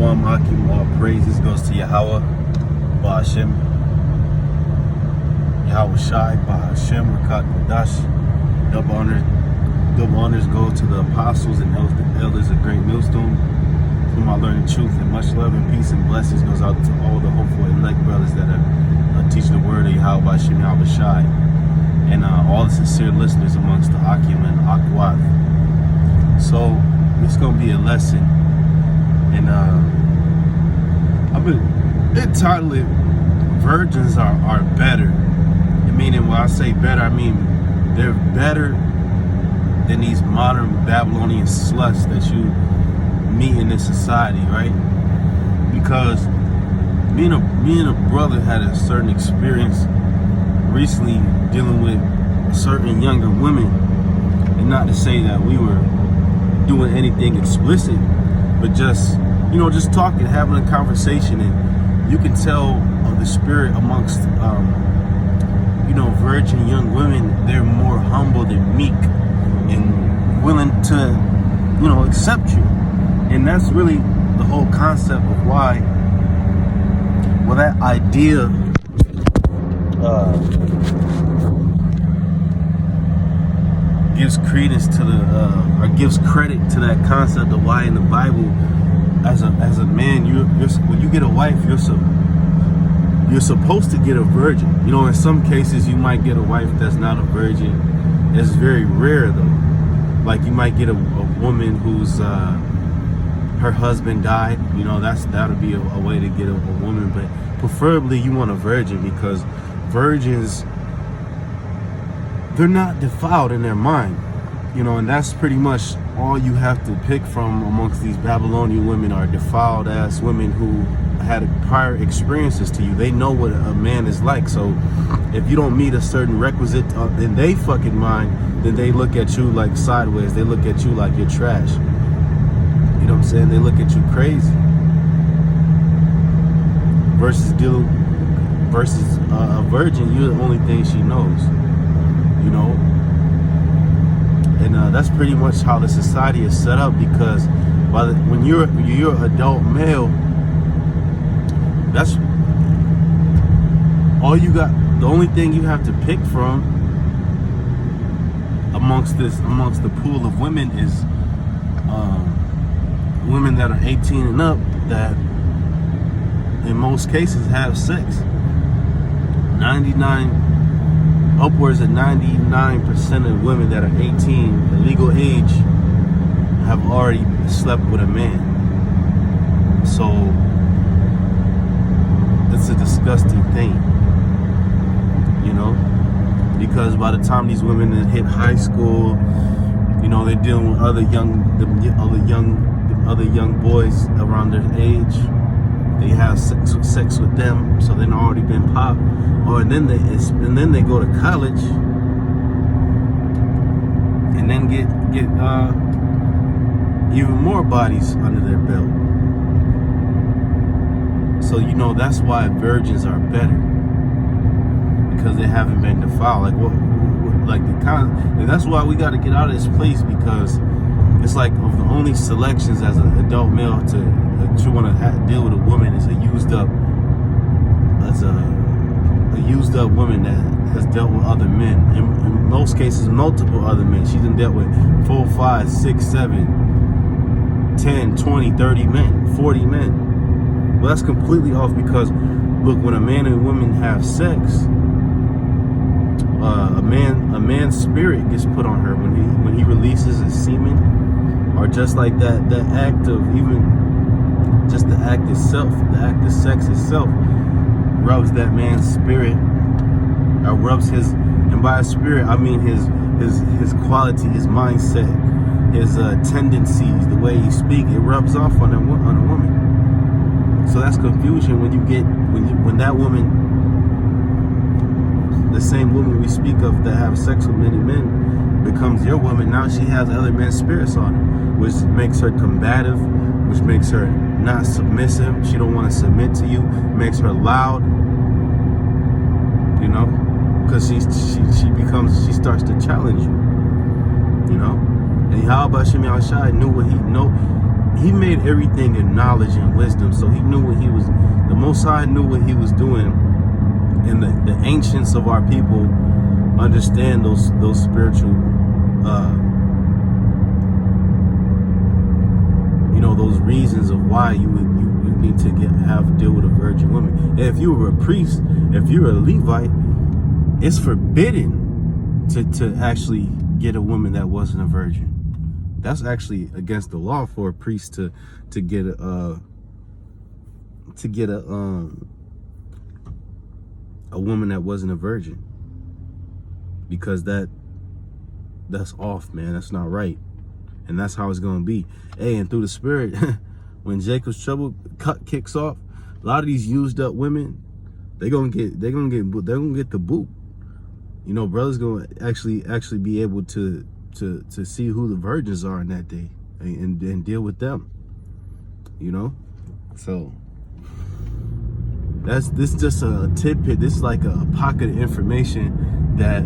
Shalom Akim, all praises goes to Yahweh, Ba'ashem, Yahweh Shai, Ba'ashem, Rakat Kodash. Double honors go to the apostles and elders of Great Millstone, whom I learned truth, and much love and peace and blessings goes out to all the hopeful elect brothers that are teaching the word of Yahweh Ba'ashem, Yahweh Shai, and all the sincere listeners amongst the Akim and Akwad. So it's going to be a lesson, and I've been entitled it, Virgins are better. And meaning, when I say better, I mean they're better than these modern Babylonian sluts that you meet in this society, right? Because me and a brother had a certain experience recently dealing with certain younger women, and not to say that we were doing anything explicit, but just talking, having a conversation, and you can tell the spirit amongst virgin young women. They're more humble and meek and willing to accept you. And that's really the whole concept of why, well, that idea gives credence to or gives credit to that concept of why in the Bible, as a man, when you get a wife, you're supposed to get a virgin. In some cases you might get a wife that's not a virgin. It's very rare though. Like you might get a woman who's her husband died. That'll be a way to get a woman, but preferably you want a virgin, because virgins, they're not defiled in their mind, and that's pretty much all you have to pick from amongst these Babylonian women, are defiled ass women who had prior experiences to you. They know what a man is like. So if you don't meet a certain requisite in they fucking mind, then they look at you like sideways. They look at you like you're trash. You know what I'm saying? They look at you crazy. Versus a virgin, you're the only thing she knows. And that's pretty much how the society is set up, because when you're an adult male, that's all you got. The only thing you have to pick from amongst the pool of women is women that are 18 and up, that in most cases have sex. Upwards of 99% of women that are 18, the legal age, have already slept with a man. So it's a disgusting thing, because by the time these women hit high school, they're dealing with other young boys around their age. They have sex with them, so they've already been popped. And then they go to college, and then get even more bodies under their belt. So that's why virgins are better, because they haven't been defiled. And that's why we got to get out of this place, because it's like of the only selections as an adult male that you want to deal with a woman is a used up woman that has dealt with other men. In most cases, multiple other men. She's dealt with 4, 5, 6, 7, 10, 20, 30 men, 40 men. Well, that's completely off, because look, when a man and woman have sex, a man's spirit gets put on her when he releases his semen, or just like that act of, even just the act itself, the act of sex itself, rubs that man's spirit, or rubs his, and by spirit I mean his quality, his mindset, his tendencies, the way he speaks. It rubs off on a woman. So that's confusion when that woman, the same woman we speak of that have sex with many men, becomes your woman. Now she has other men's spirits on her, which makes her combative, which makes her not submissive. She don't want to submit to you. Makes her loud, because she starts to challenge you, And Yahweh Ba'ashem Yahweh Shai knew what he know. he made everything in knowledge and wisdom. So he knew what he was, the Most High knew what he was doing. And the ancients of our people understand those spiritual, those reasons of why you need to deal with a virgin woman. And if you were a priest, if you're a Levite, it's forbidden to actually get a woman that wasn't a virgin. That's actually against the law for a priest to get a woman that wasn't a virgin, because that's off, man. That's not right. And that's how it's gonna be. Hey, and through the Spirit, when Jacob's trouble kicks off, a lot of these used up women, they're gonna get the boot. Brothers gonna actually be able to see who the virgins are in that day and deal with them. So this just a tidbit. This is like a pocket of information that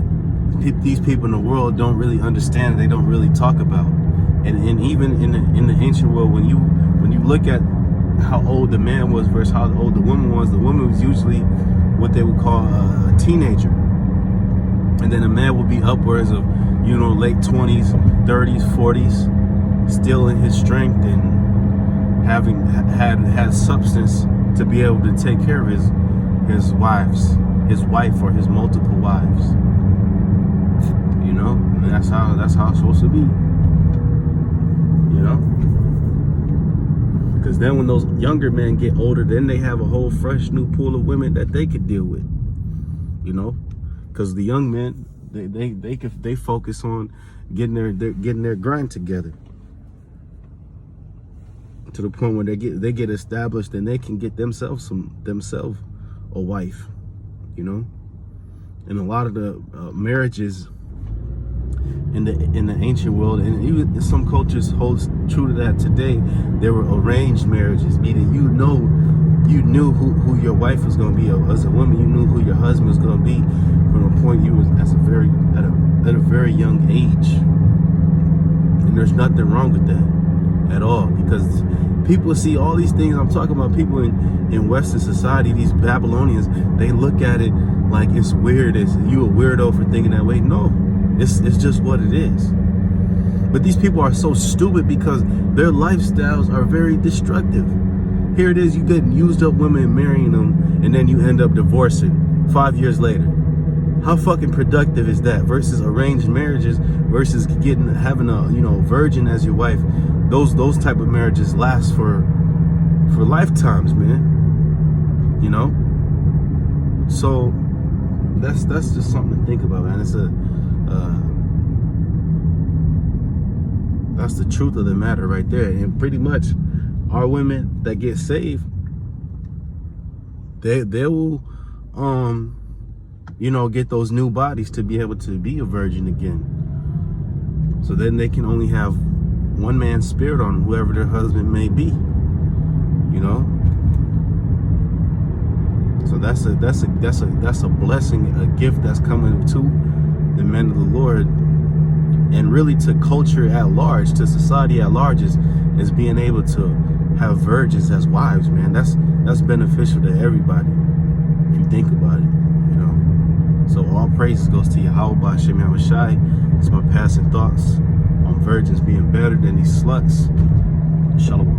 these people in the world don't really understand. They don't really talk about. And even in the ancient world, when you look at how old the man was versus how old the woman was usually what they would call a teenager, and then the man would be upwards of late 20s, 30s, 40s, still in his strength and having had substance to be able to take care of his wife or his multiple wives. And that's how it's supposed to be. Because then when those younger men get older, then they have a whole fresh new pool of women that they could deal with. Because the young men, they focus on getting their grind together to the point where they get established and they can get themselves a wife. And a lot of the marriages in the ancient world, and even some cultures holds true to that today, there were arranged marriages, meaning you knew who your wife was going to be. As a woman, you knew who your husband was going to be from the point you was at a very young age. And there's nothing wrong with that at all, because people see all these things. I'm talking about people in Western society, these Babylonians, they look at it like it's weird. As you a weirdo for thinking that way. No, it's just what it is. But these people are so stupid because their lifestyles are very destructive. Here it is, you getting used up women and marrying them, and then you end up divorcing 5 years later. How fucking productive is that? Versus arranged marriages, versus having a virgin as your wife. Those type of marriages last for lifetimes, man. So that's just something to think about, man. It's that's the truth of the matter right there. And pretty much our women that get saved, they will get those new bodies to be able to be a virgin again. So then they can only have one man's spirit on whoever their husband may be. So that's a blessing, a gift that's coming to the men of the Lord, and really to culture at large, to society at large, is being able to have virgins as wives, man. That's beneficial to everybody if you think about it. So all praises goes to Yahweh B'Shem Yahushai. It's my passing thoughts on virgins being better than these sluts. Shalom.